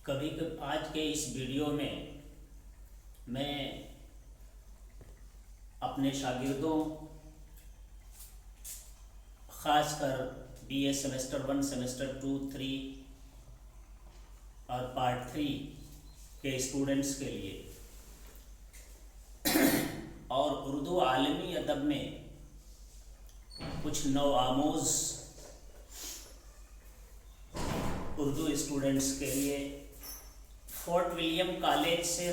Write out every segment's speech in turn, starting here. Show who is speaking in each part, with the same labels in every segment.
Speaker 1: کبھی آج کے اس ویڈیو میں اپنے شاگردوں خاص کر بی اے سیمسٹر 1 سیمسٹر 2 3 اور پارٹ 3 کے اسٹوڈنٹس کے لیے اور اردو عالمی ادب میں کچھ نو آموز اردو اسٹوڈنٹس کے لیے فورٹ ولیم کالج سے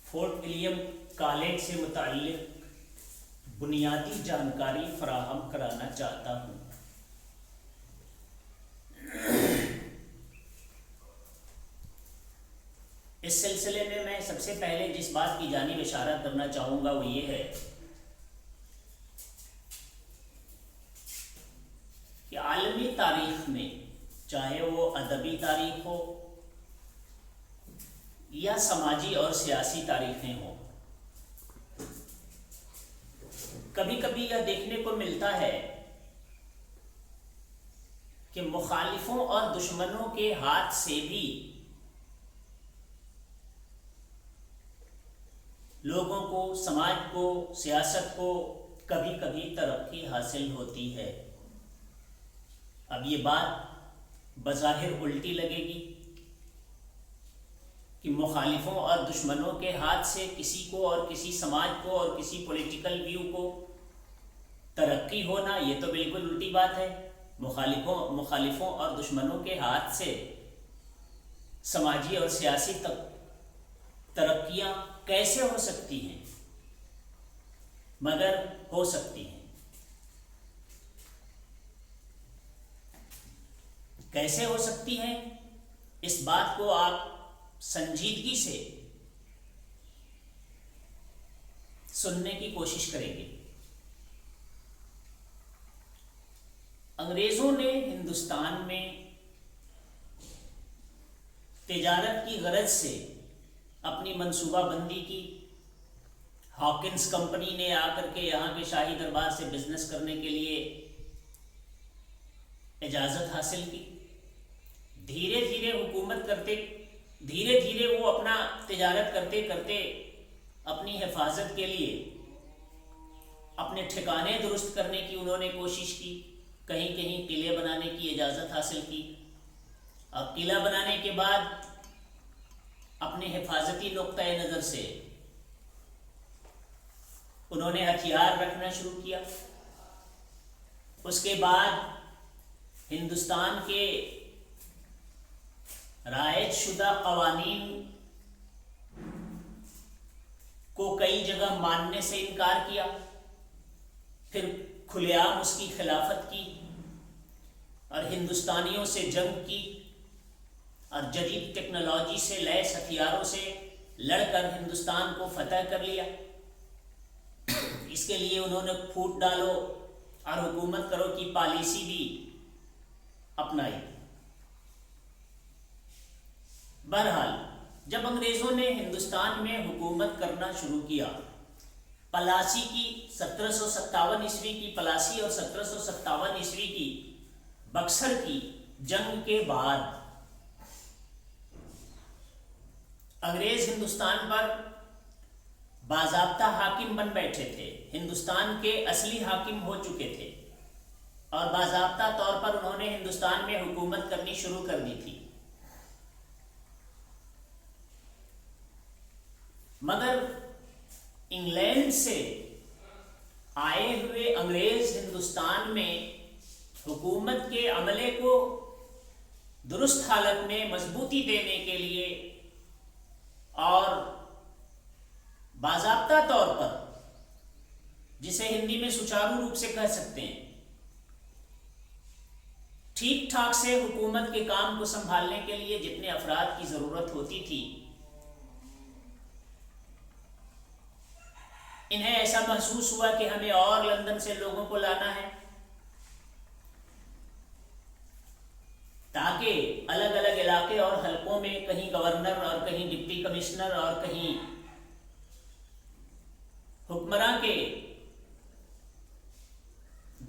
Speaker 1: فورٹ ولیم کالج سے متعلق بنیادی جانکاری فراہم کرانا چاہتا ہوں۔ اس سلسلے میں سب سے پہلے جس بات کی جانب اشارہ کرنا چاہوں گا وہ یہ ہے کہ عالمی تاریخ میں چاہے وہ ادبی تاریخ ہو یا سماجی اور سیاسی تاریخیں ہوں، کبھی کبھی یہ دیکھنے کو ملتا ہے کہ مخالفوں اور دشمنوں کے ہاتھ سے بھی لوگوں کو، سماج کو، سیاست کو کبھی کبھی ترقی حاصل ہوتی ہے۔ اب یہ بات بظاہر الٹی لگے گی کہ مخالفوں اور دشمنوں کے ہاتھ سے کسی کو اور کسی سماج کو اور کسی پولیٹیکل ویو کو ترقی ہونا، یہ تو بالکل الٹی بات ہے۔ مخالفوں اور دشمنوں کے ہاتھ سے سماجی اور سیاسی ترقیاں کیسے ہو سکتی ہیں؟ مگر ہو سکتی ہیں۔ کیسے ہو سکتی ہیں؟ اس بات کو آپ سنجیدگی سے سننے کی کوشش کریں گے۔ انگریزوں نے ہندوستان میں تجارت کی غرض سے اپنی منصوبہ بندی کی۔ ہاکنز کمپنی نے آ کر کے یہاں کے شاہی دربار سے بزنس کرنے کے لیے اجازت حاصل کی۔ دھیرے دھیرے وہ اپنا تجارت کرتے کرتے اپنی حفاظت کے لیے اپنے ٹھکانے درست کرنے کی انہوں نے کوشش کی۔ کہیں کہیں قلعے بنانے کی اجازت حاصل کی، اور قلعہ بنانے کے بعد اپنے حفاظتی نقطۂ نظر سے انہوں نے ہتھیار رکھنا شروع کیا۔ اس کے بعد ہندوستان کے رائج شدہ قوانین کو کئی جگہ ماننے سے انکار کیا، پھر کھلے عام اس کی خلافت کی اور ہندوستانیوں سے جنگ کی، اور جدید ٹیکنالوجی سے لیس ہتھیاروں سے لڑ کر ہندوستان کو فتح کر لیا۔ اس کے لیے انہوں نے پھوٹ ڈالو اور حکومت کرو کی پالیسی بھی اپنائی۔ بہرحال جب انگریزوں نے ہندوستان میں حکومت کرنا شروع کیا، پلاسی کی 1757 عیسوی کی پلاسی اور 1757 عیسوی کی بکسر کی جنگ کے بعد انگریز ہندوستان پر باضابطہ حاکم بن بیٹھے تھے، ہندوستان کے اصلی حاکم ہو چکے تھے، اور باضابطہ طور پر انہوں نے ہندوستان میں حکومت کرنی شروع کر دی تھی۔ مگر انگلینڈ سے آئے ہوئے انگریز ہندوستان میں حکومت کے عملے کو درست حالت میں مضبوطی دینے کے لیے اور باضابطہ طور پر، جسے ہندی میں سچارو روپ سے کہہ سکتے ہیں، ٹھیک ٹھاک سے حکومت کے کام کو سنبھالنے کے لیے جتنے افراد کی ضرورت ہوتی تھی، انہیں ایسا محسوس ہوا کہ ہمیں اور لندن سے لوگوں کو لانا ہے، تاکہ الگ الگ علاقے اور حلقوں میں کہیں گورنر اور کہیں ڈپٹی کمشنر اور کہیں حکمراں کے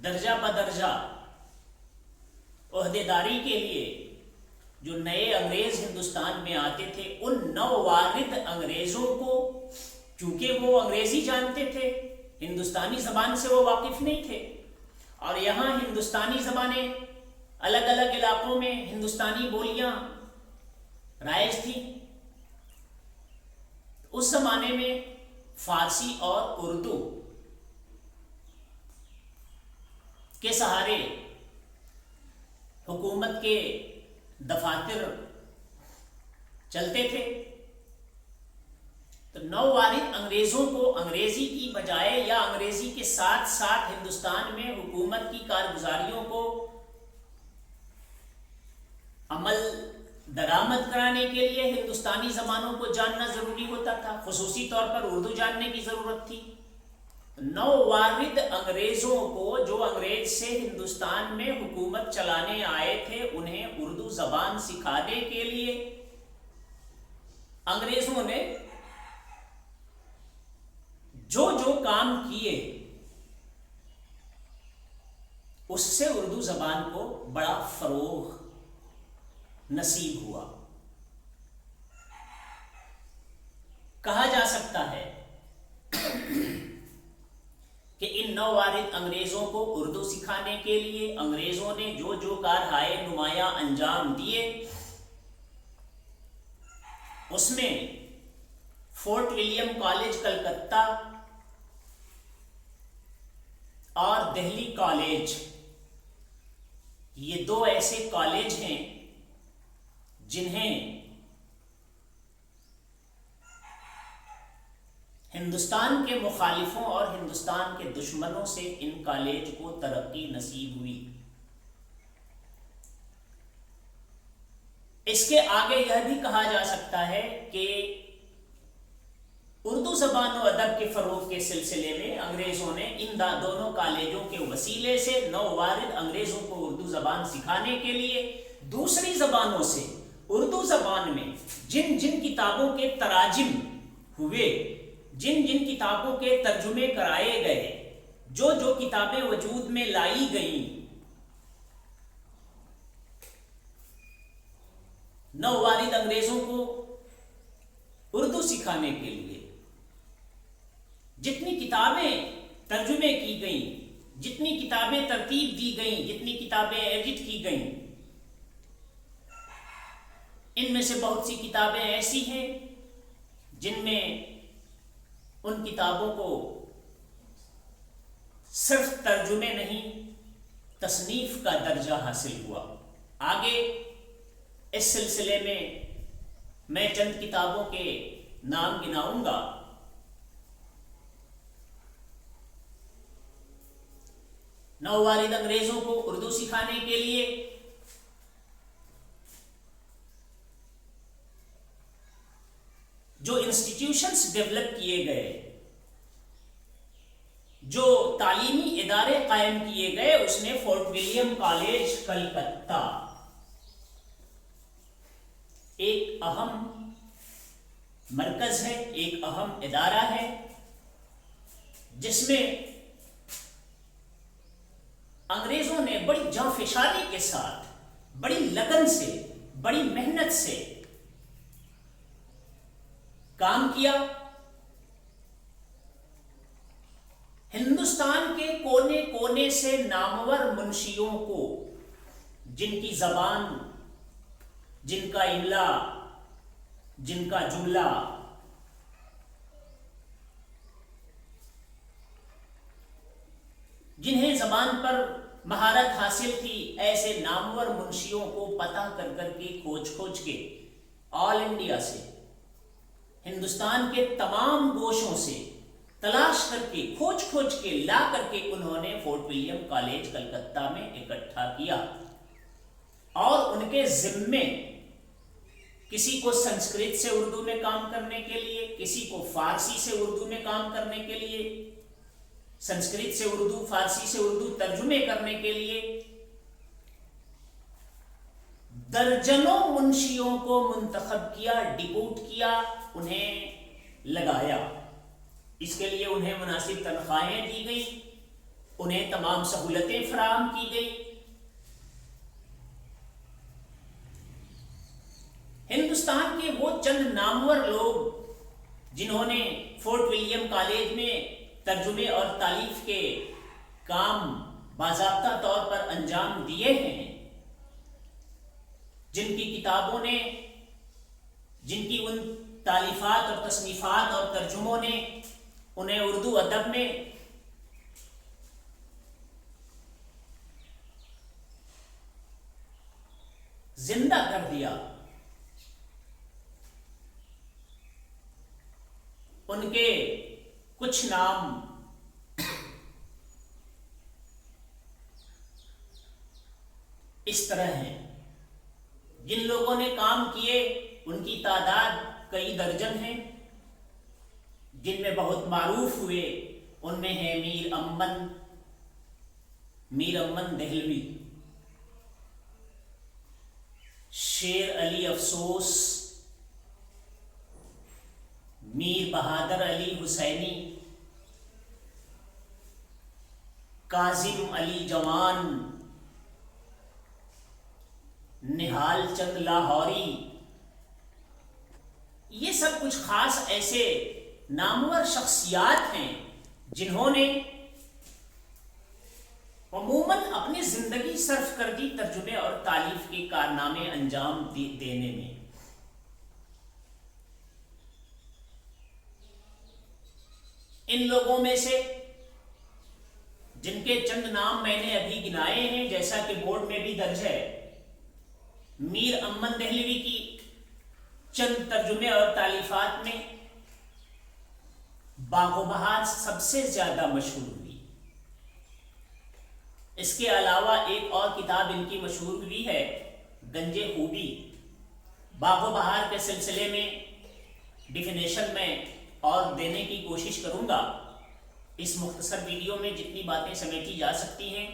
Speaker 1: درجہ بدرجہ عہدیداری کے لیے جو نئے انگریز ہندوستان میں آتے تھے ان نووارد انگریزوں کو، چونکہ وہ انگریزی جانتے تھے، ہندوستانی زبان سے وہ واقف نہیں تھے، اور یہاں ہندوستانی زبانیں الگ الگ علاقوں میں ہندوستانی بولیاں رائج تھیں، اس زمانے میں فارسی اور اردو کے سہارے حکومت کے دفاتر چلتے تھے۔ تو نووارد انگریزوں کو انگریزی کی بجائے یا انگریزی کے ساتھ ساتھ ہندوستان میں حکومت کی کارگزاریوں کو عمل درآمد کرانے کے لیے ہندوستانی زبانوں کو جاننا ضروری ہوتا تھا، خصوصی طور پر اردو جاننے کی ضرورت تھی۔ نووارد انگریزوں کو، جو انگریز سے ہندوستان میں حکومت چلانے آئے تھے، انہیں اردو زبان سکھانے کے لیے انگریزوں نے جو جو کام کیے اس سے اردو زبان کو بڑا فروغ نصیب ہوا۔ کہا جا سکتا ہے کہ ان نووارد انگریزوں کو اردو سکھانے کے لیے انگریزوں نے جو جو کارہائے نمایاں انجام دیے، اس میں فورٹ ولیم کالج کلکتہ اور دہلی کالج، یہ دو ایسے کالج ہیں جنہیں ہندوستان کے مخالفوں اور ہندوستان کے دشمنوں سے ان کالج کو ترقی نصیب ہوئی۔ اس کے آگے یہ بھی کہا جا سکتا ہے کہ اردو زبان و ادب کے فروغ کے سلسلے میں انگریزوں نے ان دونوں کالجوں کے وسیلے سے نووارد انگریزوں کو اردو زبان سکھانے کے لیے دوسری زبانوں سے اردو زبان میں جن جن کتابوں کے تراجم ہوئے، جن جن کتابوں کے ترجمے کرائے گئے، جو جو کتابیں وجود میں لائی گئیں، نووارد انگریزوں کو اردو سکھانے کے لیے جتنی کتابیں ترجمے کی گئیں، جتنی کتابیں ترتیب دی گئیں، جتنی کتابیں ایڈٹ کی گئیں، ان میں سے بہت سی کتابیں ایسی ہیں جن میں ان کتابوں کو صرف ترجمے نہیں، تصنیف کا درجہ حاصل ہوا۔ آگے اس سلسلے میں چند کتابوں کے نام گناؤں گا۔ نووارد انگریزوں کو اردو سکھانے کے لیے جو انسٹیٹیوشنز ڈیولپ کیے گئے، جو تعلیمی ادارے قائم کیے گئے، اس میں فورٹ ولیم کالج کلکتہ ایک اہم مرکز ہے، ایک اہم ادارہ ہے، جس میں انگریزوں نے بڑی جانفشانی کے ساتھ، بڑی لگن سے، بڑی محنت سے کام کیا۔ ہندوستان کے کونے کونے سے نامور منشیوں کو، جن کی زبان، جن کا املا، جن کا جملہ جنہیں زبان پر مہارت حاصل تھی، ایسے نامور منشیوں کو پتہ کر کر کے، کھوج کھوج کے، آل انڈیا سے، ہندوستان کے تمام گوشوں سے تلاش کر کے، کھوج کھوج کے لا کر کے انہوں نے فورٹ ولیم کالج کلکتہ میں اکٹھا کیا، اور ان کے ذمے کسی کو سنسکرت سے اردو میں کام کرنے کے لیے، کسی کو فارسی سے اردو میں کام کرنے کے لیے، سنسکرت سے اردو، فارسی سے اردو ترجمے کرنے کے لیے درجنوں منشیوں کو منتخب کیا، ڈپوٹ کیا، انہیں لگایا۔ اس کے لیے انہیں مناسب تنخواہیں دی گئی، انہیں تمام سہولتیں فراہم کی گئی۔ ہندوستان کے وہ چند نامور لوگ جنہوں نے فورٹ ولیم کالج میں ترجمے اور تالیف کے کام باضابطہ طور پر انجام دیے ہیں، جن کی کتابوں نے، جن کی ان تالیفات اور تصنیفات اور ترجموں نے انہیں اردو ادب میں زندہ کر دیا، ان کے کچھ نام اس طرح ہیں۔ جن لوگوں نے کام کیے ان کی تعداد کئی درجن ہیں، جن میں بہت معروف ہوئے ان میں ہیں میر امن دہلوی، شیر علی افسوس، میر بہادر علی حسینی، کاظم علی جوان، نہال چند لاہوری۔ یہ سب کچھ خاص ایسے نامور شخصیات ہیں جنہوں نے عموماً اپنی زندگی صرف کر دی ترجمے اور تالیف کے کارنامے انجام دینے میں۔ ان لوگوں میں سے جن کے چند نام میں نے ابھی گنائے ہیں، جیسا کہ بورڈ میں بھی درج ہے، میر امن دہلوی کی چند ترجمے اور تالیفات میں باغ و بہار سب سے زیادہ مشہور ہوئی۔ اس کے علاوہ ایک اور کتاب ان کی مشہور ہوئی ہے، گنج خوبی۔ باغ و بہار کے سلسلے میں ڈیفینیشن میں اور دینے کی کوشش کروں گا۔ اس مختصر ویڈیو میں جتنی باتیں سمیٹی جا سکتی ہیں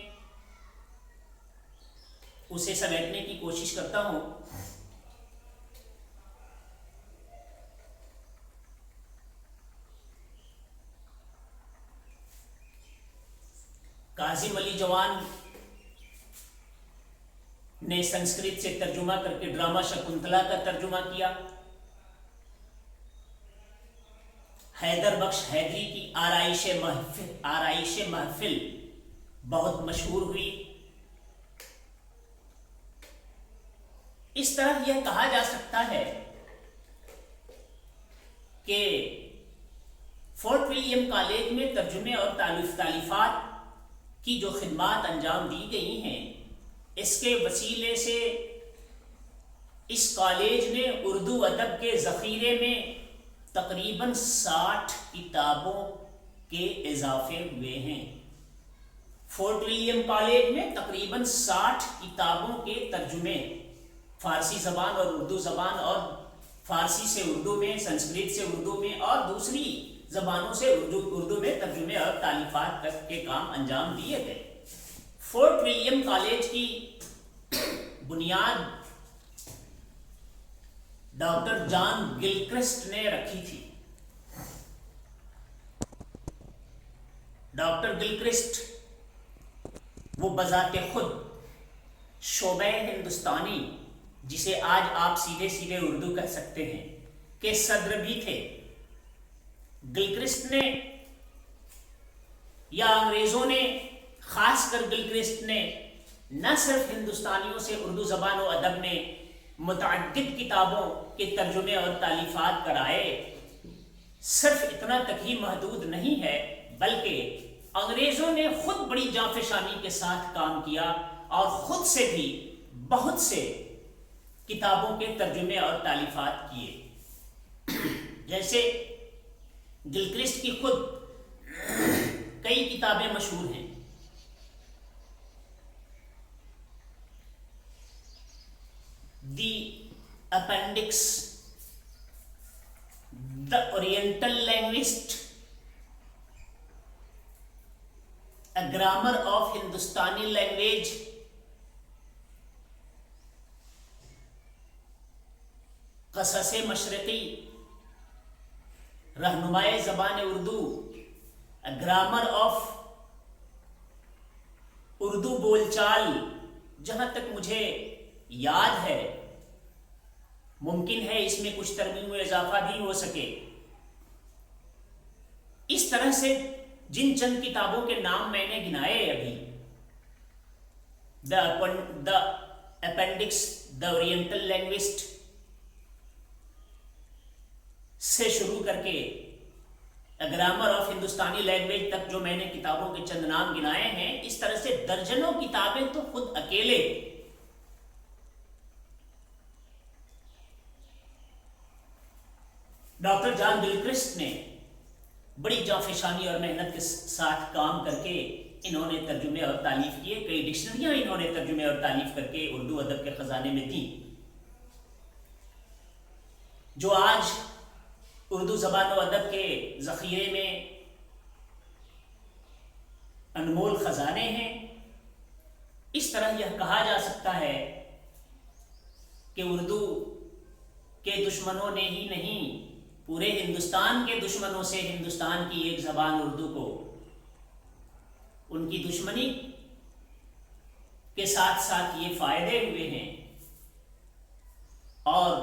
Speaker 1: اسے سمیٹنے کی کوشش کرتا ہوں۔ کاظم علی جوان نے سنسکرت سے ترجمہ کر کے ڈرامہ شکنتلا کا ترجمہ کیا۔ حیدر بخش حیدری کی آرائش محفل بہت مشہور ہوئی۔ اس طرح یہ کہا جا سکتا ہے کہ فورٹ ولیم کالج میں ترجمے اور تالیفات کی جو خدمات انجام دی گئی ہیں، اس کے وسیلے سے اس کالج نے اردو ادب کے ذخیرے میں تقریباً 60 کتابوں کے اضافے ہوئے ہیں۔ فورٹ ولیم کالج میں تقریباً 60 کتابوں کے ترجمے فارسی زبان اور اردو زبان، اور فارسی سے اردو میں، سنسکرت سے اردو میں، اور دوسری زبانوں سے اردو میں ترجمے اور تالیفات کے کام انجام دیے گئے۔ فورٹ ولیم کالج کی بنیاد ڈاکٹر جان گلکرسٹ نے رکھی تھی۔ ڈاکٹر گلکرسٹ وہ بذات خود شعبہ ہندوستانی، جسے آج آپ سیدھے سیدھے اردو کہہ سکتے ہیں، کے صدر بھی تھے۔ گلکرسٹ نے، یا انگریزوں نے، خاص کر گلکرسٹ نے، نہ صرف ہندوستانیوں سے اردو زبان و ادب میں متعدد کتابوں کے ترجمے اور تالیفات کرائے، صرف اتنا تک ہی محدود نہیں ہے، بلکہ انگریزوں نے خود بڑی جانفشانی کے ساتھ کام کیا اور خود سے بھی بہت سے کتابوں کے ترجمے اور تالیفات کیے۔ جیسے گلکرسٹ کی خود کئی کتابیں مشہور ہیں۔ The appendix, the oriental linguist, a grammar of Hindustani language, قصص مشرقی، رہنمائے زبان اردو، گرامر آف اردو بول چال، جہاں تک مجھے یاد ہے ممکن ہے اس میں کچھ ترمیم و اضافہ بھی ہو سکے۔ اس طرح سے جن چند کتابوں کے نام میں نے گنائے ابھی، دا اپینڈکس دا اورینٹل لینگوسٹ سے شروع کر کے گرامر آف ہندوستانی لینگویج تک جو میں نے کتابوں کے چند نام گنائے ہیں، اس طرح سے درجنوں کتابیں تو خود اکیلے ڈاکٹر جان گلکرسٹ نے بڑی جانفشانی اور محنت کے ساتھ کام کر کے انہوں نے ترجمے اور تالیف کیے، کئی ڈکشنریاں انہوں نے ترجمے اور تالیف کر کے اردو ادب کے خزانے میں دیں، جو آج اردو زبان و ادب کے ذخیرے میں انمول خزانے ہیں۔ اس طرح یہ کہا جا سکتا ہے کہ اردو کے دشمنوں نے ہی نہیں، پورے ہندوستان کے دشمنوں سے ہندوستان کی ایک زبان اردو کو ان کی دشمنی کے ساتھ ساتھ یہ فائدے ہوئے ہیں، اور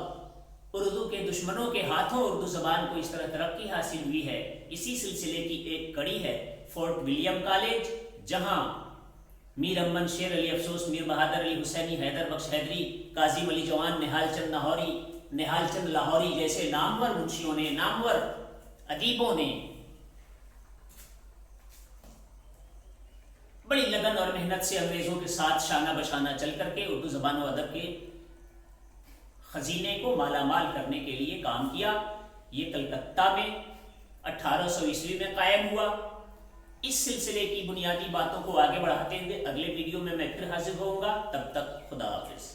Speaker 1: اردو کے دشمنوں کے ہاتھوں اردو زبان کو اس طرح ترقی حاصل ہوئی ہے۔ اسی سلسلے کی ایک کڑی ہے فورٹ ولیم کالج، جہاں میر امن، شیر علی افسوس، میر بہادر علی حسینی، حیدر بخش حیدری، کاظم علی جوان، نہال چند لاہوری جیسے نامور منشیوں نے، نامور ادیبوں نے بڑی لگن اور محنت سے انگریزوں کے ساتھ شانہ بشانہ چل کر کے اردو زبان و ادب کے خزینے کو مالا مال کرنے کے لیے کام کیا۔ یہ کلکتہ میں 1800 میں قائم ہوا۔ اس سلسلے کی بنیادی باتوں کو آگے بڑھاتے ہوئے اگلے ویڈیو میں پھر حاضر ہوں گا۔ تب تک خدا حافظ۔